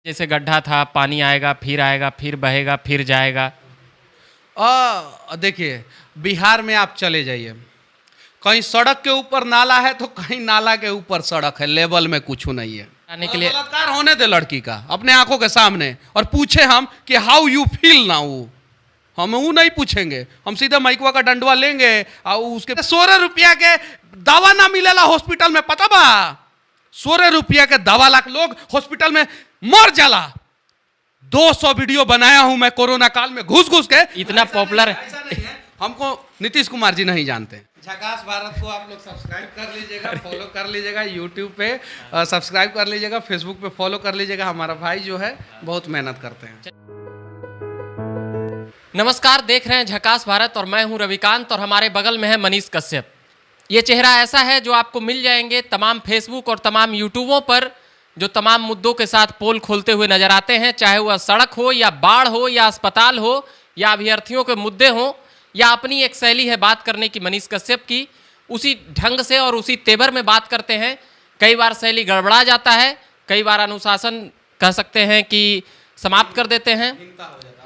जैसे गड्ढा था, पानी आएगा, फिर बहेगा, फिर जाएगा। देखिए, बिहार में आप चले जाइए, कहीं सड़क के ऊपर नाला है तो कहीं नाला के ऊपर सड़क है, लेवल में कुछ नहीं है। आने के लिए बलात्कार होने दे लड़की का अपने आंखों के सामने, और पूछे हम कि हाउ यू फील नाउ, हम वो नहीं पूछेंगे, हम सीधा माइकवा का डंडवा लेंगे और उसके 16 रुपया के दवा ना मिलेला हॉस्पिटल में, पता बा? 16 रुपया के दवा लाख लोग हॉस्पिटल में मर जाला। 200 वीडियो बनाया हूं मैं कोरोना काल में घुस घुस के। इतना पॉपुलर ऐसा नहीं है, हमको नीतीश कुमार जी नहीं जानते। झकास भारत को आप लोग सब्सक्राइब कर लीजिएगा, फॉलो कर लीजिएगा, यूट्यूब पे सब्सक्राइब कर लीजिएगा, फेसबुक पे फॉलो कर लीजिएगा। हमारा भाई जो है बहुत मेहनत करते हैं। नमस्कार, देख रहे हैं झकास भारत और मैं हूं रविकांत और हमारे बगल में है मनीष कश्यप। ये चेहरा ऐसा है जो आपको मिल जाएंगे तमाम फेसबुक और तमाम यूट्यूबों पर, जो तमाम मुद्दों के साथ पोल खोलते हुए नजर आते हैं, चाहे वह सड़क हो या बाढ़ हो या अस्पताल हो या अभ्यर्थियों के मुद्दे हों या अपनी एक शैली है बात करने की मनीष कश्यप की, उसी ढंग से और उसी तेवर में बात करते हैं। कई बार शैली गड़बड़ा जाता है, कई बार अनुशासन कह सकते हैं कि समाप्त कर देते हैं,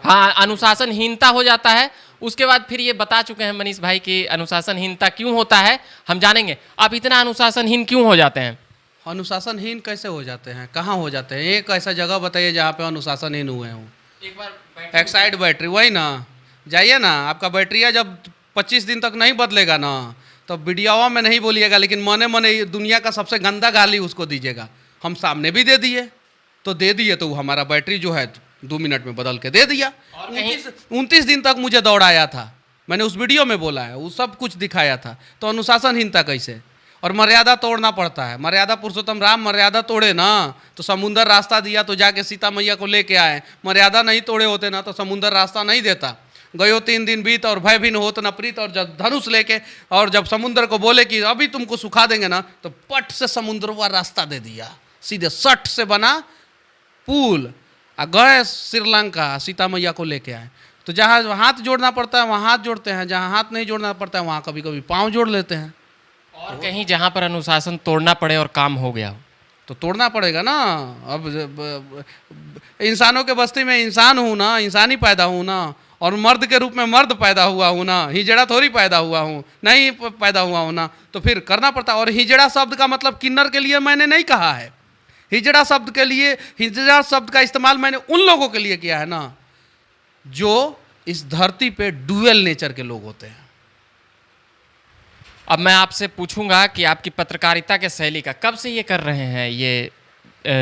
हाँ अनुशासनहीनता हो जाता है। उसके बाद फिर ये बता चुके हैं मनीष भाई कि अनुशासनहीनता क्यों होता है, हम जानेंगे। आप इतना अनुशासनहीन क्यों हो जाते हैं? अनुशासनहीन कैसे हो जाते हैं, कहाँ हो जाते हैं? एक ऐसा जगह बताइए जहाँ पे अनुशासनहीन हुए हूँ। एक बार एक्साइड बैटरी, वही ना, जाइए ना, आपका बैटरिया जब 25 दिन तक नहीं बदलेगा ना, तो वीडियोवा में नहीं बोलिएगा, लेकिन मने मने दुनिया का सबसे गंदा गाली उसको दीजिएगा। हम सामने भी दे दिए तो वो हमारा बैटरी जो है 2 मिनट में बदल के दे दिया। 29 दिन तक मुझे दौड़ाया था, मैंने उस वीडियो में बोला है, वो सब कुछ दिखाया था। तो अनुशासनहीनता कैसे? और मर्यादा तोड़ना पड़ता है। मर्यादा पुरुषोत्तम राम मर्यादा तोड़े ना तो समुंदर रास्ता दिया, तो जाके सीता मैया को लेके आए। मर्यादा नहीं तोड़े होते ना तो समुंदर रास्ता नहीं देता। गयो 3 दिन बीत और भय भिन्न होत न प्रीत, और जब धनुष लेके और जब समुद्र को बोले कि अभी तुमको सुखा देंगे ना, तो पट से समुद्र का रास्ता दे दिया, सीधे सट से बना पुल, गए श्रीलंका, सीता मैया को लेके आए। तो जहाँ हाथ जोड़ना पड़ता है वहाँ हाथ जोड़ते हैं, जहाँ हाथ नहीं जोड़ना पड़ता है वहाँ कभी कभी पाँव जोड़ लेते हैं। और कहीं जहाँ पर अनुशासन तोड़ना पड़े और काम हो गया हो तो तोड़ना पड़ेगा ना। अब इंसानों के बस्ती में इंसान हूँ ना, इंसानी पैदा हूँ ना, और मर्द के रूप में मर्द पैदा हुआ हूँ ना, हिजड़ा थोड़ी पैदा हुआ हूँ, नहीं पैदा हुआ हूँ ना, तो फिर करना पड़ता। और हिजड़ा शब्द का मतलब किन्नर के लिए मैंने नहीं कहा है। हिजड़ा शब्द का इस्तेमाल मैंने उन लोगों के लिए किया है ना जो इस धरती पे डुअल नेचर के लोग होते हैं। अब मैं आपसे पूछूंगा कि आपकी पत्रकारिता के शैली का कब से ये कर रहे हैं, ये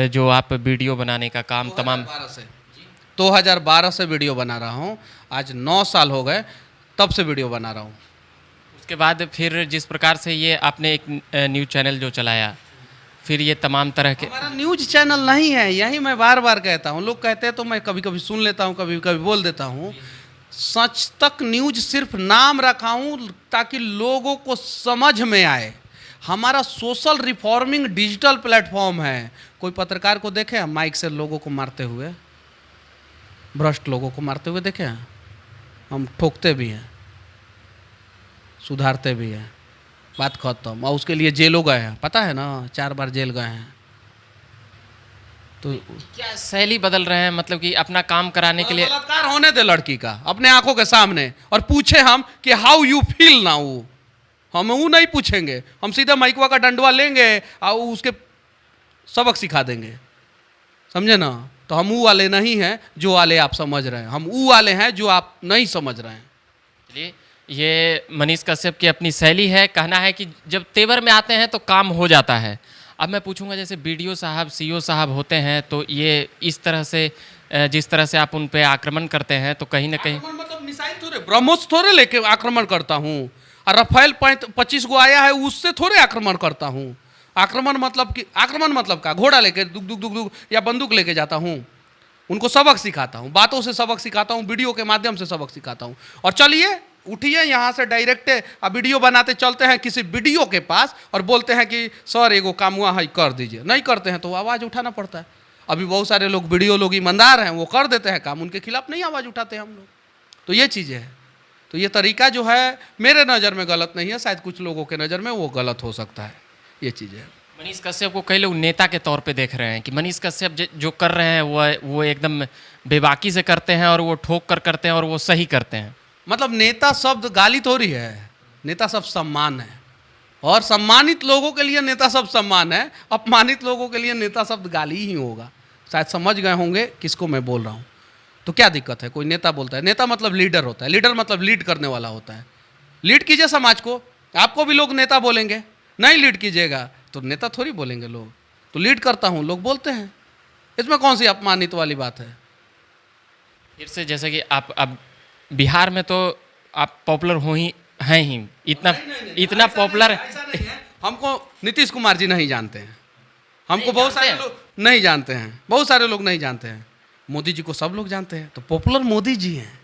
जो आप वीडियो बनाने का काम तमाम? 2012 से वीडियो बना रहा हूँ, आज 9 साल हो गए, तब से वीडियो बना रहा हूँ। उसके बाद फिर जिस प्रकार से ये आपने एक न्यूज़ चैनल जो चलाया, फिर ये तमाम तरह के। हमारा न्यूज़ चैनल नहीं है, यही मैं बार बार कहता हूँ। लोग कहते हैं तो मैं कभी कभी सुन लेता हूँ, कभी कभी बोल देता हूँ। सच तक न्यूज़ सिर्फ नाम रखा हूँ ताकि लोगों को समझ में आए। हमारा सोशल रिफॉर्मिंग डिजिटल प्लेटफॉर्म है। कोई पत्रकार को देखे हम माइक से लोगों को मारते हुए, भ्रष्ट लोगों को मारते हुए देखे हैं? हम ठोकते भी हैं, सुधारते भी हैं, बात खत्म। और उसके लिए जेलों गए हैं, पता है ना, 4 बार जेल गए हैं। तो क्या शैली बदल रहे हैं, मतलब कि अपना काम कराने के लिए? बलात्कार होने दे लड़की का अपने आंखों के सामने, और पूछे हम कि हाउ यू फील नाउ, हम वो नहीं पूछेंगे, हम सीधा माइकवा का डंडवा लेंगे और उसके सबक सिखा देंगे, समझे ना? तो हम वो वाले नहीं हैं जो वाले आप समझ रहे हैं, हम वो वाले हैं जो आप नहीं समझ रहे हैं। चलिए, ये मनीष कश्यप की अपनी शैली है, कहना है कि जब तेवर में आते हैं तो काम हो जाता है। अब मैं पूछूंगा, जैसे बीडीओ साहब, सीओ साहब होते हैं, तो ये इस तरह से जिस तरह से आप उन पे आक्रमण करते हैं, तो कहीं ना कहीं मतलब मिसाइल थोड़े, ब्रह्मोस थोड़े लेके आक्रमण करता हूँ, और रफेल 25 गो आया है उससे थोड़े आक्रमण करता हूँ। आक्रमण मतलब का घोड़ा लेके दुग या बंदूक लेके जाता हूँ, उनको सबक सिखाता हूँ, बातों से सबक सिखाता हूँ, वीडियो के माध्यम से सबक सिखाता हूँ। और चलिए उठिए यहाँ से डायरेक्ट वीडियो बनाते चलते हैं किसी वीडियो के पास और बोलते हैं कि सर एगो काम हुआ है कर दीजिए। नहीं करते हैं तो आवाज़ उठाना पड़ता है। अभी बहुत सारे लोग वीडियो लोग ईमानदार हैं, वो कर देते हैं काम, उनके खिलाफ नहीं आवाज़ उठाते हम लोग। तो ये चीज़ें हैं। तो ये तरीका जो है मेरे नज़र में गलत नहीं है, शायद कुछ लोगों के नज़र में वो गलत हो सकता है, ये चीज़ें हैं। मनीष कश्यप को कई लोग नेता के तौर पे देख रहे हैं कि मनीष कश्यप जो कर रहे हैं वो एकदम बेबाकी से करते हैं और वो ठोक कर करते हैं और वो सही करते हैं। मतलब नेता शब्द गाली थोड़ी है, नेता शब्द सम्मान है, और सम्मानित लोगों के लिए नेता शब्द सम्मान है, अपमानित लोगों के लिए नेता शब्द गाली ही होगा। शायद समझ गए होंगे किसको मैं बोल रहा हूँ। तो क्या दिक्कत है, कोई नेता बोलता है, नेता मतलब लीडर होता है, लीडर मतलब लीड करने वाला होता है। लीड कीजिए समाज को, आपको भी लोग नेता बोलेंगे। नहीं लीड कीजिएगा तो नेता थोड़ी बोलेंगे लोग। तो लीड करता हूँ लोग बोलते हैं, इसमें कौन सी अपमानित वाली बात है। फिर से जैसे कि आप अब बिहार में तो आप पॉपुलर हो ही हैं ही, इतना पॉपुलर। हमको नीतीश कुमार जी नहीं जानते हैं, हमको नहीं बहुत जानते सारे लोग नहीं जानते हैं, बहुत सारे लोग नहीं जानते हैं। मोदी जी को सब लोग जानते हैं, तो पॉपुलर मोदी जी हैं।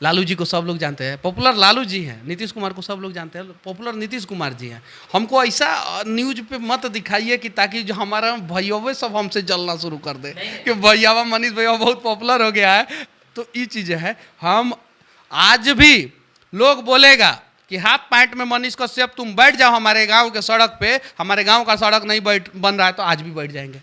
लालू जी को सब लोग जानते हैं, पॉपुलर लालू जी हैं। नीतीश कुमार को सब लोग जानते हैं, पॉपुलर नीतीश कुमार जी हैं। हमको ऐसा न्यूज पे मत दिखाइए कि ताकि जो हमारा भैया सब हमसे जलना शुरू कर दे कि भैया मनीष भैया बहुत पॉपुलर हो गया है। तो ये चीज़ें हैं। हम आज भी लोग बोलेगा कि हाफ पैंट में मनीष कश्यप तुम बैठ जाओ हमारे गांव के सड़क पे, हमारे गांव का सड़क नहीं बन रहा है, तो आज भी बैठ जाएंगे।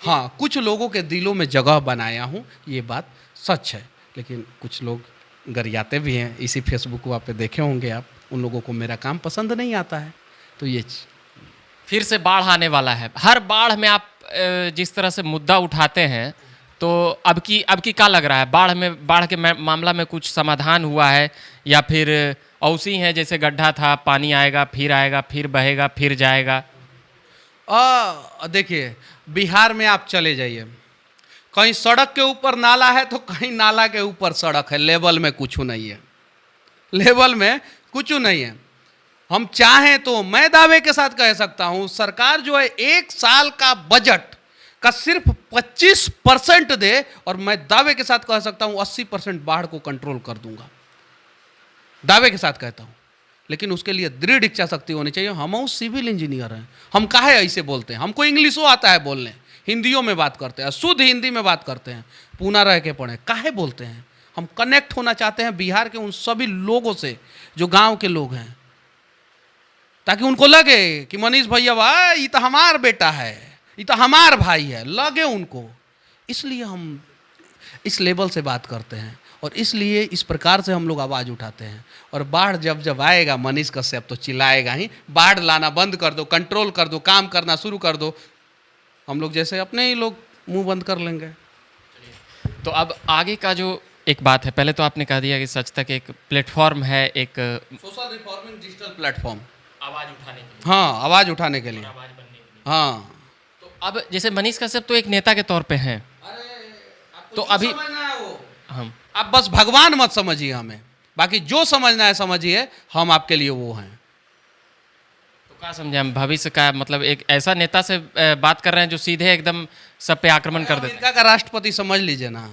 हाँ, कुछ लोगों के दिलों में जगह बनाया हूँ, ये बात सच है। लेकिन कुछ लोग गरियाते भी हैं, इसी फेसबुक वहाँ पे देखे होंगे आप, उन लोगों को मेरा काम पसंद नहीं आता है। तो ये फिर से बाढ़ आने वाला है। हर बाढ़ में आप जिस तरह से मुद्दा उठाते हैं, तो अब की क्या लग रहा है, बाढ़ के मामला में कुछ समाधान हुआ है या फिर औसी है जैसे गड्ढा था, पानी आएगा, फिर बहेगा, फिर जाएगा? देखिए, बिहार में आप चले जाइए, कहीं सड़क के ऊपर नाला है तो कहीं नाला के ऊपर सड़क है। लेवल में कुछ नहीं है, लेवल में कुछ नहीं है। हम चाहें तो मैं दावे के साथ कह सकता हूं, सरकार जो है 1 साल का बजट का सिर्फ 25% दे, और मैं दावे के साथ कह सकता हूं 80% बाढ़ को कंट्रोल कर दूंगा। दावे के साथ कहता हूं। लेकिन उसके लिए दृढ़ इच्छा शक्ति होनी चाहिए। हम सिविल इंजीनियर हैं, हम काहे ऐसे बोलते हैं? हमको इंग्लिशो आता है बोलने, हिंदियों में बात करते हैं, शुद्ध हिंदी में बात करते हैं, पूना रह के पढ़े, काहे बोलते हैं? हम कनेक्ट होना चाहते हैं बिहार के उन सभी लोगों से जो गांव के लोग हैं, ताकि उनको लगे कि मनीष भैया भाई ये तो हमार बेटा है, ये तो हमार भाई है, लगे उनको। इसलिए हम इस लेवल से बात करते हैं, और इसलिए इस प्रकार से हम लोग आवाज़ उठाते हैं। और बाढ़ जब आएगा, मनीष कश्यप तो चिल्लाएगा ही, बाढ़ लाना बंद कर दो, कंट्रोल कर दो, काम करना शुरू कर दो। हम लोग जैसे अपने ही लोग मुंह बंद कर लेंगे। तो अब आगे का जो एक बात है, पहले तो आपने कह दिया कि सच तक एक प्लेटफॉर्म है, एक सोशल रिफॉर्मिंग डिजिटल प्लेटफॉर्म, आवाज़ उठाने के लिए। हाँ, आवाज़ उठाने के लिए, आवाज़ बनने के लिए। हाँ। तो अब जैसे मनीष कश्यप तो एक नेता के तौर पे हैं, तो अभी हम आप बस भगवान मत समझिए हमें, बाकी जो समझना है समझिए, हम आपके लिए वो हैं। तो क्या समझे हम, भविष्य का मतलब एक ऐसा नेता से बात कर रहे हैं जो सीधे एकदम सब पे आक्रमण कर देते हैं? अमेरिका का राष्ट्रपति समझ लीजिए ना,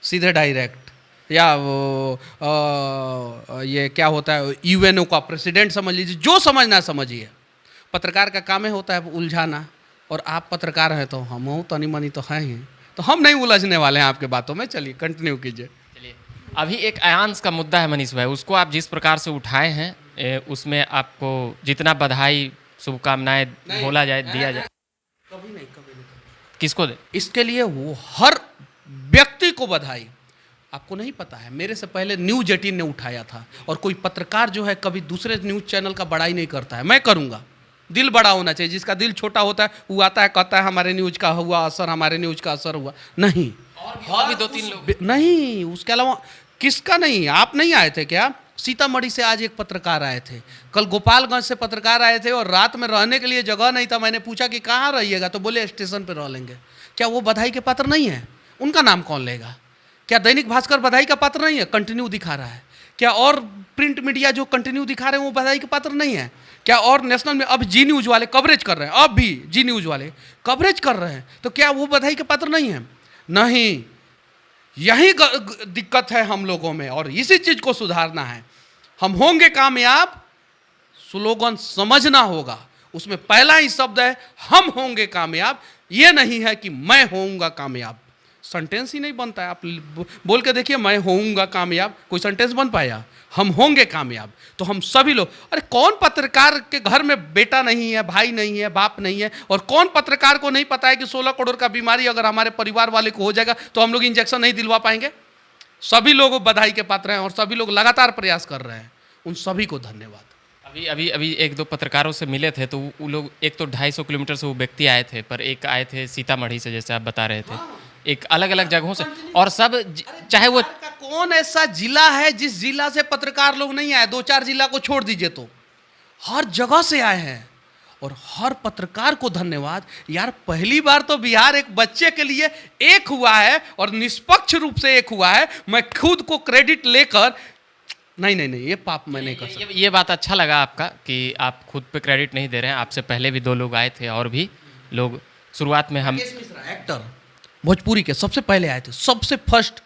सीधे डायरेक्ट। या वो ये क्या होता है, यूएनओ का प्रेसिडेंट समझ लीजिए, जो समझना है समझिए। पत्रकार का काम ही होता है उलझाना, और आप पत्रकार हैं तो हम तनी मनी तो हैं ही, तो हम नहीं उलझने वाले हैं आपके बातों में। चलिए कंटिन्यू कीजिए। चलिए, अभी एक अयांश का मुद्दा है मनीष भाई, उसको आप जिस प्रकार से उठाए हैं, उसमें आपको जितना बधाई शुभकामनाएं बोला जाए, दिया जाए। कभी नहीं। किसको दे? इसके लिए वो हर व्यक्ति को बधाई। आपको नहीं पता है, मेरे से पहले न्यूज़ 18 ने उठाया था, और कोई पत्रकार जो है कभी दूसरे न्यूज़ चैनल का बड़ाई नहीं करता है। मैं करूँगा। दिल बड़ा होना चाहिए। जिसका दिल छोटा होता है वो आता है, कहता है हमारे न्यूज़ का हुआ असर, हमारे न्यूज़ का असर हुआ नहीं। और भी 2-3 लोग नहीं, उसके अलावा किसका नहीं? आप नहीं आए थे क्या? सीतामढ़ी से आज एक पत्रकार आए थे, कल गोपालगंज से पत्रकार आए थे, और रात में रहने के लिए जगह नहीं था। मैंने पूछा कि कहाँ रहिएगा, तो बोले स्टेशन पर रह लेंगे। क्या वो बधाई के पात्र नहीं है? उनका नाम कौन लेगा? क्या दैनिक भास्कर बधाई का पात्र नहीं है? कंटिन्यू दिखा रहा है। क्या और प्रिंट मीडिया जो कंटिन्यू दिखा रहे हैं वो बधाई के पात्र नहीं है? क्या और नेशनल में अब जी न्यूज़ वाले कवरेज कर रहे हैं, अब भी जी न्यूज़ वाले कवरेज कर रहे हैं, तो क्या वो बधाई के पात्र नहीं है? नहीं। यही दिक्कत है हम लोगों में, और इसी चीज़ को सुधारना है। हम होंगे कामयाब, स्लोगन समझना होगा। उसमें पहला ही शब्द है हम होंगे कामयाब, ये नहीं है कि मैं होऊंगा कामयाब। सेंटेंस ही नहीं बनता है। आप बोल के देखिए मैं होऊंगा कामयाब, कोई सेंटेंस बन पाया? हम होंगे कामयाब। तो हम सभी लोग, अरे कौन पत्रकार के घर में बेटा नहीं है, भाई नहीं है, बाप नहीं है, और कौन पत्रकार को नहीं पता है कि 16 करोड़ का बीमारी अगर हमारे परिवार वाले को हो जाएगा तो हम लोग इंजेक्शन नहीं दिलवा पाएंगे? सभी लोग बधाई के पात्र हैं और सभी लोग लगातार प्रयास कर रहे हैं। उन सभी को धन्यवाद। अभी एक दो पत्रकारों से मिले थे तो वो लोग, एक तो 250 किलोमीटर से वो व्यक्ति आए थे, पर एक आए थे सीतामढ़ी से, जैसे आप बता रहे थे, एक अलग अलग जगहों से, और सब चाहे वो का कौन ऐसा जिला है जिस जिला से पत्रकार लोग नहीं आए? 2-4 जिला को छोड़ दीजिए, तो हर जगह से आए हैं। और हर पत्रकार को धन्यवाद यार। पहली बार तो बिहार एक बच्चे के लिए एक हुआ है और निष्पक्ष रूप से एक हुआ है। मैं खुद को क्रेडिट लेकर नहीं, ये पाप मैं नहीं कर सकता। ये बात अच्छा लगा आपका कि आप खुद पे क्रेडिट नहीं दे रहे हैं। आपसे पहले भी 2 लोग आए थे और भी लोग शुरुआत में हम राकेश मिश्रा एक्टर भोजपुरी के सबसे पहले आए थे, सबसे फर्स्ट।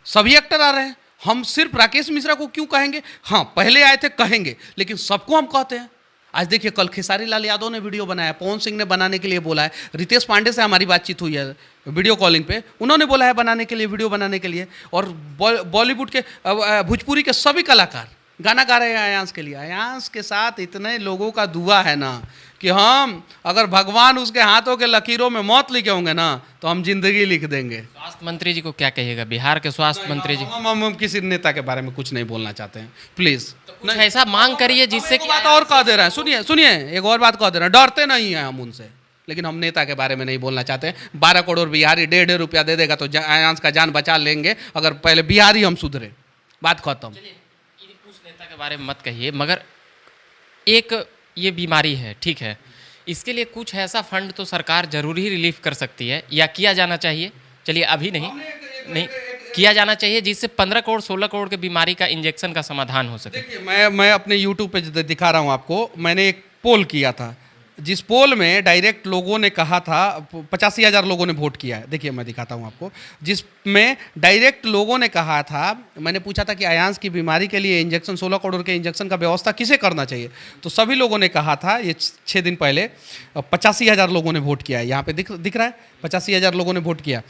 सभी एक्टर आ रहे हैं, हम सिर्फ राकेश मिश्रा को क्यों कहेंगे? हाँ पहले आए थे कहेंगे, लेकिन सबको हम कहते हैं। आज देखिए कल खेसारी लाल यादव ने वीडियो बनाया, पवन सिंह ने बनाने के लिए बोला है, रितेश पांडे से हमारी बातचीत हुई है वीडियो कॉलिंग पे, उन्होंने बोला है बनाने के लिए, वीडियो बनाने के लिए। और बॉलीवुड के भोजपुरी के सभी कलाकार गाना गा रहे हैं अयांश के लिए। अयांश के साथ इतने लोगों का दुआ है ना कि हम अगर भगवान उसके हाथों के लकीरों में मौत लिखे होंगे ना तो हम जिंदगी लिख देंगे। स्वास्थ्य मंत्री जी को क्या कहिएगा, बिहार के स्वास्थ्य मंत्री जी? हम किसी नेता के बारे में कुछ नहीं बोलना चाहते हैं, प्लीज। कुछ ऐसा मांग करिए जिससे कि बात और कह दे रहे हैं, सुनिए एक और बात कह दे रहे हैं, डरते नहीं हैं हम उनसे, लेकिन हम नेता के बारे में नहीं बोलना चाहते हैं। 12 करोड़ बिहारी 1.5 रुपया दे देगा तो अयांश का जान बचा लेंगे, अगर पहले बिहारी हम सुधरे, बात खत्म। उस नेता के बारे में मत कहिए, मगर एक ये बीमारी है, ठीक है, इसके लिए कुछ ऐसा फंड तो सरकार जरूर ही रिलीफ कर सकती है या किया जाना चाहिए। चलिए अभी नहीं किया जाना चाहिए, जिससे 15 करोड़ 16 करोड़ के बीमारी का इंजेक्शन का समाधान हो सके। देखिए मैं अपने यूट्यूब पे दिखा रहा हूँ आपको, मैंने एक पोल किया था, जिस पोल में डायरेक्ट लोगों ने कहा था, 85,000 लोगों ने वोट किया है। देखिए मैं दिखाता हूँ आपको, जिसमें डायरेक्ट लोगों ने कहा था, मैंने पूछा था कि अयांश की बीमारी के लिए इंजेक्शन 16 करोड़ के इंजेक्शन का व्यवस्था किसे करना चाहिए, तो सभी लोगों ने कहा था, ये 6 दिन पहले 85,000 लोगों ने वोट किया है। यहाँ पे दिख रहा है 85,000 लोगों ने वोट किया।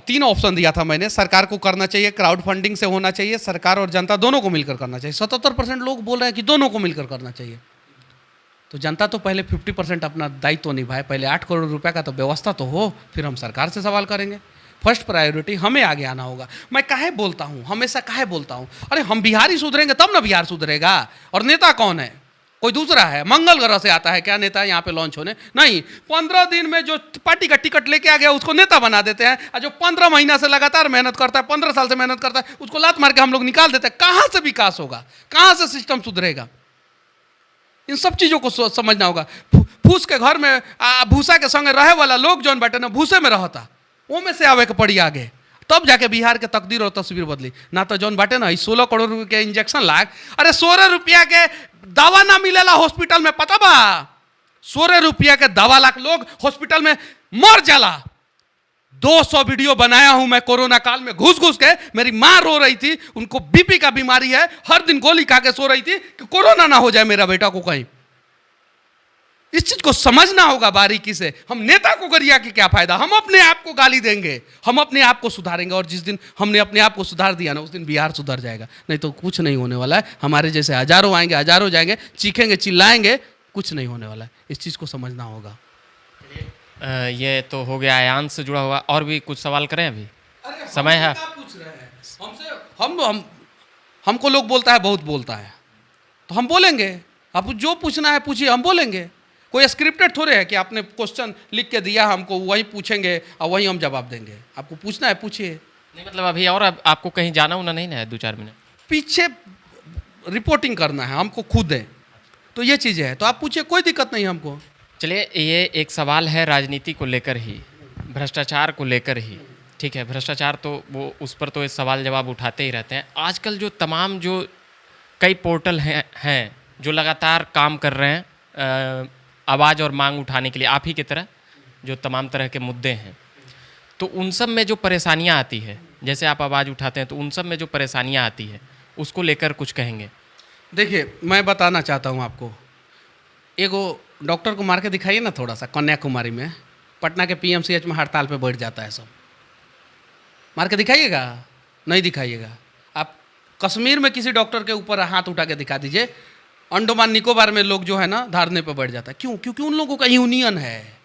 3 ऑप्शन दिया था मैंने, सरकार को करना चाहिए, क्राउड फंडिंग से होना चाहिए, सरकार और जनता दोनों को मिलकर करना चाहिए। 77% लोग बोल रहे हैं कि दोनों को मिलकर करना चाहिए। तो जनता तो पहले 50% अपना दायित्व तो निभाए, पहले 8 करोड़ रुपए का तो व्यवस्था तो हो, फिर हम सरकार से सवाल करेंगे। फर्स्ट प्रायोरिटी हमें आगे आना होगा। मैं काहे बोलता हूँ, हमेशा काहे बोलता हूँ, अरे हम बिहारी सुधरेंगे तब ना बिहार सुधरेगा। और नेता कौन है? कोई दूसरा है? मंगल ग्रह से आता है क्या नेता यहाँ पे लॉन्च होने? नहीं, 15 दिन में जो पार्टी का टिकट लेके आ गया उसको नेता बना देते हैं, और जो 15 महीना से लगातार मेहनत करता है, 15 साल से मेहनत करता है, उसको लात मार के हम लोग निकाल देते हैं। कहाँ से विकास होगा, कहाँ से सिस्टम सुधरेगा? इन सब चीज़ों को समझना होगा। फूस के घर में भूसा के संगे रहे वाला लोग जौन बाटे ना भूसे में रहता, वो में से आवे के पड़ी आगे, तब जाके बिहार के तकदीर और तस्वीर बदली। ना तो जौन बाटे ना 16 करोड़ रुपये के इंजेक्शन लाग, अरे 16 रुपया के दवा ना मिलेला हॉस्पिटल में, पता बा? 16 रुपया के दवा लाख लोग हॉस्पिटल में मर जाला। 200 वीडियो बनाया हूं मैं कोरोना काल में, घुस घुस के। मेरी माँ रो रही थी, उनको बीपी का बीमारी है, हर दिन गोली खा के सो रही थी कि कोरोना ना हो जाए मेरा बेटा को कहीं। इस चीज को समझना होगा बारीकी से। हम नेता को गरिया की क्या फायदा, हम अपने आप को गाली देंगे, हम अपने आप को सुधारेंगे, और जिस दिन हमने अपने आप को सुधार दिया ना उस दिन बिहार सुधर जाएगा। नहीं तो कुछ नहीं होने वाला है। हमारे जैसे हजारों आएंगे, हजारों जाएंगे, चीखेंगे, चिल्लाएंगे, कुछ नहीं होने वाला है। इस चीज को समझना होगा। ये तो हो गया अयांश से जुड़ा हुआ, और भी कुछ सवाल करें अभी? समय है। पूछ रहे हैं हमसे, हमको लोग बोलता है बहुत बोलता है, तो हम बोलेंगे। आप जो पूछना है पूछिए, हम बोलेंगे। कोई स्क्रिप्टेड थोड़े है कि आपने क्वेश्चन लिख के दिया हमको, वही पूछेंगे और वही हम जवाब देंगे। आपको पूछना है पूछिए। नहीं मतलब अभी और आपको कहीं जाना होना नहीं ना है 2-4 मिनट? पीछे रिपोर्टिंग करना है हमको खुद है, तो ये चीज़ें है, तो आप पूछिए, कोई दिक्कत नहीं हमको। चलिए, ये एक सवाल है राजनीति को लेकर ही, भ्रष्टाचार को लेकर ही। ठीक है, भ्रष्टाचार तो वो उस पर तो ये सवाल जवाब उठाते ही रहते हैं। आजकल जो तमाम जो कई पोर्टल हैं जो लगातार काम कर रहे हैं आवाज़ और मांग उठाने के लिए, आप ही की तरह जो तमाम तरह के मुद्दे हैं, तो उन सब में जो परेशानियां आती है, जैसे आप आवाज़ उठाते हैं, तो उन सब में जो परेशानियां आती है उसको लेकर कुछ कहेंगे? देखिए, मैं बताना चाहता हूँ आपको, एगो डॉक्टर को मार के दिखाइए ना थोड़ा सा, कन्याकुमारी में पटना के पीएमसीएच में हड़ताल पे बैठ जाता है सब। मार के दिखाइएगा, नहीं दिखाइएगा। आप कश्मीर में किसी डॉक्टर के ऊपर हाथ उठा के दिखा दीजिए, अंडमान निकोबार में लोग जो है ना धरने पे बैठ जाता है। क्यों? क्योंकि उन लोगों का यूनियन है।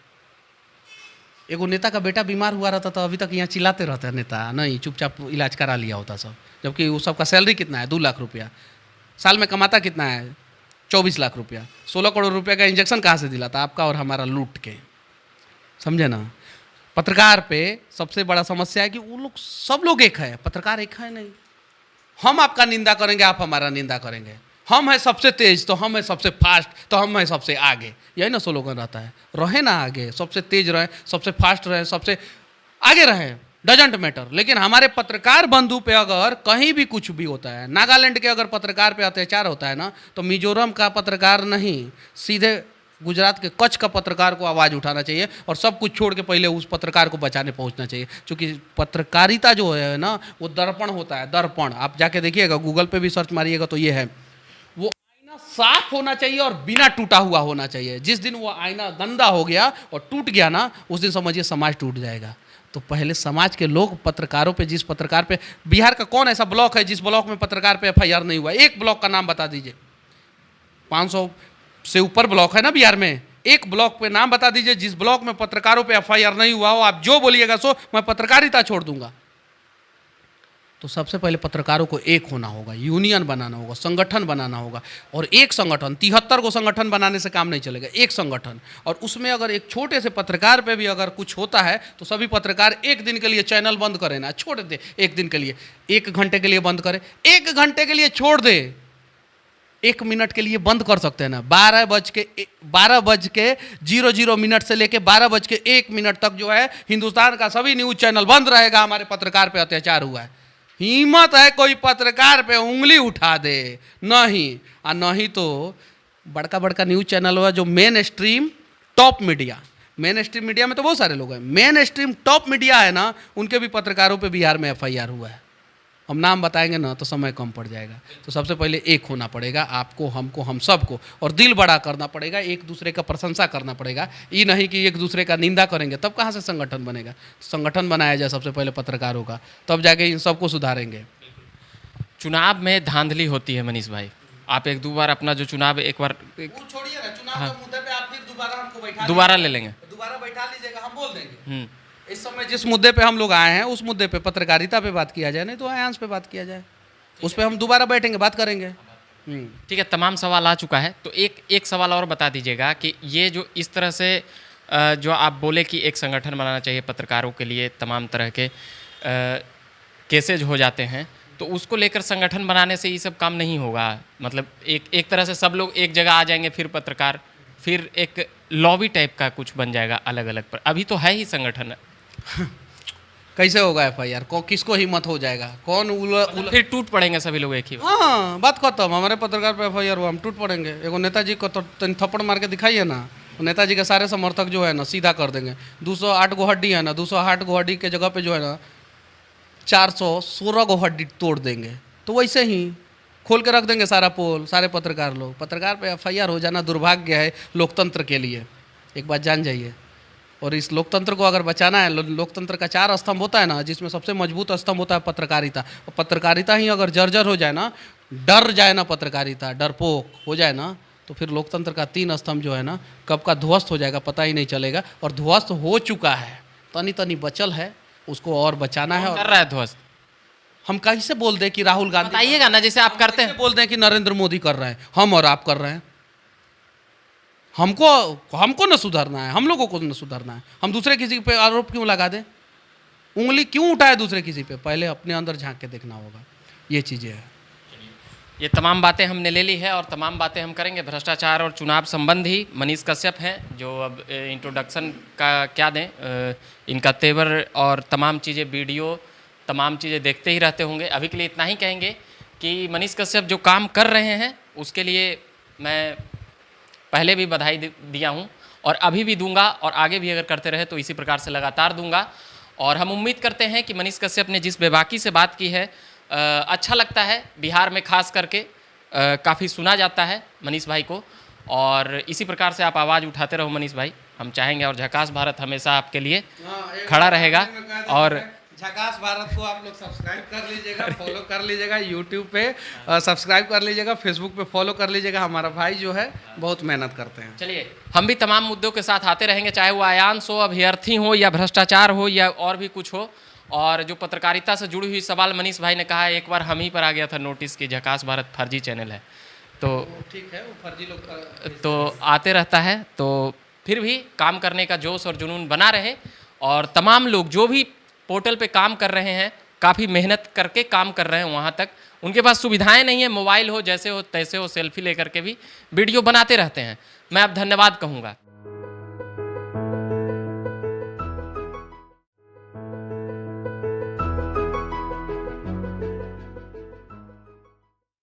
एगो नेता का बेटा बीमार हुआ रहता था, अभी तक यहाँ चिल्लाते रहते हैं नेता, नहीं चुपचाप इलाज करा लिया होता सब। जबकि वो सबका सैलरी कितना है? 2 लाख रुपया। साल में कमाता कितना है? 24 लाख रुपया। 16 करोड़ रुपया का इंजेक्शन कहाँ से दिलाता? आपका और हमारा लूट के। समझे ना? पत्रकार पे सबसे बड़ा समस्या है कि वो लोग सब लोग एक है, पत्रकार एक है नहीं। हम आपका निंदा करेंगे, आप हमारा निंदा करेंगे। हम है सबसे तेज तो हम है सबसे फास्ट तो हम है सबसे आगे, यही ना स्लोगन रहता है। रहे ना आगे, सबसे तेज रहे, सबसे फास्ट रहे, सबसे आगे रहे, डजेंट मैटर। लेकिन हमारे पत्रकार बंधु पे अगर कहीं भी कुछ भी होता है, नागालैंड के अगर पत्रकार पे अत्याचार होता है ना, तो मिजोरम का पत्रकार नहीं, सीधे गुजरात के कच्छ का पत्रकार को आवाज़ उठाना चाहिए और सब कुछ छोड़ के पहले उस पत्रकार को बचाने पहुंचना चाहिए। क्योंकि पत्रकारिता जो है ना, वो दर्पण होता है, दर्पण। आप जाके देखिएगा, गूगल पे भी सर्च मारिएगा तो ये है। वो आईना साफ होना चाहिए और बिना टूटा हुआ होना चाहिए। जिस दिन वो आईना गंदा हो गया और टूट गया ना, उस दिन समझिए समाज टूट जाएगा। तो पहले समाज के लोग पत्रकारों पे, जिस पत्रकार पे, बिहार का कौन ऐसा ब्लॉक है जिस ब्लॉक में पत्रकार पे एफआईआर नहीं हुआ? एक ब्लॉक का नाम बता दीजिए। 500 से ऊपर ब्लॉक है ना बिहार में, एक ब्लॉक पे नाम बता दीजिए जिस ब्लॉक में पत्रकारों पे एफआईआर नहीं हुआ हो। आप जो बोलिएगा सो, मैं पत्रकारिता छोड़ दूंगा। तो सबसे पहले पत्रकारों को एक होना होगा, यूनियन बनाना होगा, संगठन बनाना होगा। और एक संगठन, 73 को संगठन बनाने से काम नहीं चलेगा। एक संगठन, और उसमें अगर एक छोटे से पत्रकार पे भी अगर कुछ होता है तो सभी पत्रकार एक दिन के लिए चैनल बंद करें ना, छोड़ दे। एक दिन के लिए, 1 घंटे के लिए बंद करें, 1 घंटे के लिए छोड़ दे, 1 मिनट के लिए बंद कर सकते हैं ना। 12:00 से लेके 12:01 तक जो है हिंदुस्तान का सभी न्यूज चैनल बंद रहेगा। हमारे पत्रकार पे अत्याचार हुआ है, हिम्मत है कोई पत्रकार पे उंगली उठा दे? नहीं। और नहीं तो बड़का बड़का न्यूज चैनल हुआ जो main stream top media, main stream media में तो बहुत सारे लोग हैं, मेन स्ट्रीम टॉप मीडिया है ना, उनके भी पत्रकारों पे बिहार में एफआईआर हुआ है। हम नाम बताएंगे ना तो समय कम पड़ जाएगा। तो सबसे पहले एक होना पड़ेगा, आपको, हमको, हम सबको, और दिल बड़ा करना पड़ेगा, एक दूसरे का प्रशंसा करना पड़ेगा। ये नहीं कि एक दूसरे का निंदा करेंगे, तब कहाँ से संगठन बनेगा? संगठन बनाया जाए सबसे पहले पत्रकारों का, तब जाके इन सबको सुधारेंगे। चुनाव में धांधली होती है मनीष भाई। आप 1-2 बार अपना जो चुनाव एक बार छोड़िए ना, चुनाव के मुद्दे पे आप फिर दोबारा हमको बैठा दोबारा ले लेंगे, दोबारा बैठा लीजिएगा, हम बोल देंगे। इस समय जिस मुद्दे पे हम लोग आए हैं उस मुद्दे पे, पत्रकारिता पे बात किया जाए, नहीं तो आयांश पे बात किया जाए, उस पर हम दोबारा बैठेंगे, बात करेंगे। ठीक है, तमाम सवाल आ चुका है। तो एक सवाल और बता दीजिएगा कि ये जो इस तरह से जो आप बोले कि एक संगठन बनाना चाहिए पत्रकारों के लिए, तमाम तरह के केसेज हो जाते हैं, तो उसको लेकर संगठन बनाने से ये सब काम नहीं होगा। मतलब एक तरह से सब लोग एक जगह आ जाएंगे, फिर पत्रकार, फिर एक लॉबी टाइप का कुछ बन जाएगा अलग अलग। पर अभी तो है ही संगठन। कैसे होगा एफआईआर? किसको हिम्मत हो जाएगा? कौन फिर टूट पड़ेंगे सभी लोग एक ही बार। हाँ, बात खत्म। हमारे पत्रकार पे एफआईआर हुआ, हम टूट पड़ेंगे। एगो नेताजी को तो थप्पड़ मार के दिखाइए ना, नेताजी के सारे समर्थक जो है ना सीधा कर देंगे। 208 गो हड्डी है ना, 208 गो हड्डी के जगह पे जो है ना 416 गो हड्डी तोड़ देंगे। तो वैसे ही खोल के रख देंगे सारा पोल, सारे पत्रकार लोग। पत्रकार पे एफआईआर हो जाना दुर्भाग्य है लोकतंत्र के लिए, एक बात जान जाइए। और इस लोकतंत्र को अगर बचाना है, लोकतंत्र का 4 स्तंभ होता है ना, जिसमें सबसे मजबूत स्तंभ होता है पत्रकारिता। और पत्रकारिता ही अगर जर्जर हो जाए ना, डर जाए ना, पत्रकारिता डरपोक हो जाए ना, तो फिर लोकतंत्र का 3 स्तंभ जो है ना कब का ध्वस्त हो जाएगा पता ही नहीं चलेगा। और ध्वस्त हो चुका है, तनी तनी बचल है, उसको और बचाना है। और कर रहा है ध्वस्त। हम कैसे बोल दें कि राहुल गांधी, बताइएगा ना, जैसे आप करते हैं, बोल दें कि नरेंद्र मोदी कर रहे हैं, हम और आप कर रहे हैं। हमको न सुधरना है, हम लोगों को न सुधरना है। हम दूसरे किसी पे आरोप क्यों लगा दें? उंगली क्यों उठाए दूसरे किसी पे? पहले अपने अंदर झांक के देखना होगा। ये चीज़ें हैं। ये तमाम बातें हमने ले ली है और तमाम बातें हम करेंगे भ्रष्टाचार और चुनाव संबंधी। मनीष कश्यप हैं जो अब इंट्रोडक्शन का क्या दें, इनका तेवर और तमाम चीज़ें, वीडियो, तमाम चीज़ें देखते ही रहते होंगे। अभी के लिए इतना ही कहेंगे कि मनीष कश्यप जो काम कर रहे हैं उसके लिए मैं पहले भी बधाई दिया हूं और अभी भी दूंगा, और आगे भी अगर करते रहे तो इसी प्रकार से लगातार दूंगा। और हम उम्मीद करते हैं कि मनीष कश्यप ने जिस बेबाकी से बात की है, अच्छा लगता है। बिहार में खास करके काफ़ी सुना जाता है मनीष भाई को, और इसी प्रकार से आप आवाज़ उठाते रहो मनीष भाई। हम चाहेंगे और झकास भारत हमेशा आपके लिए एक खड़ा रहेगा। में कहा जाता और है, झकास भारत को आप लोग सब्सक्राइब कर लीजिएगा, फॉलो कर लीजिएगा, यूट्यूब पे सब्सक्राइब कर लीजिएगा, फेसबुक पे फॉलो कर लीजिएगा। हमारा भाई जो है बहुत मेहनत करते हैं। चलिए, हम भी तमाम मुद्दों के साथ आते रहेंगे, चाहे वो आयांश हो, अभ्यर्थी हो, या भ्रष्टाचार हो, या और भी कुछ हो। और जो पत्रकारिता से जुड़ी हुई सवाल मनीष भाई ने कहा है, एक बार हम ही पर आ गया था नोटिस कि झकास भारत फर्जी चैनल है, तो ठीक है, वो फर्जी लोग तो आते रहता है। तो फिर भी काम करने का जोश और जुनून बना रहे। और तमाम लोग जो भी पोर्टल पे काम कर रहे हैं, काफ़ी मेहनत करके काम कर रहे हैं, वहाँ तक उनके पास सुविधाएं नहीं है, मोबाइल हो, जैसे हो तैसे हो, सेल्फी लेकर के भी वीडियो बनाते रहते हैं। मैं अब धन्यवाद कहूँगा।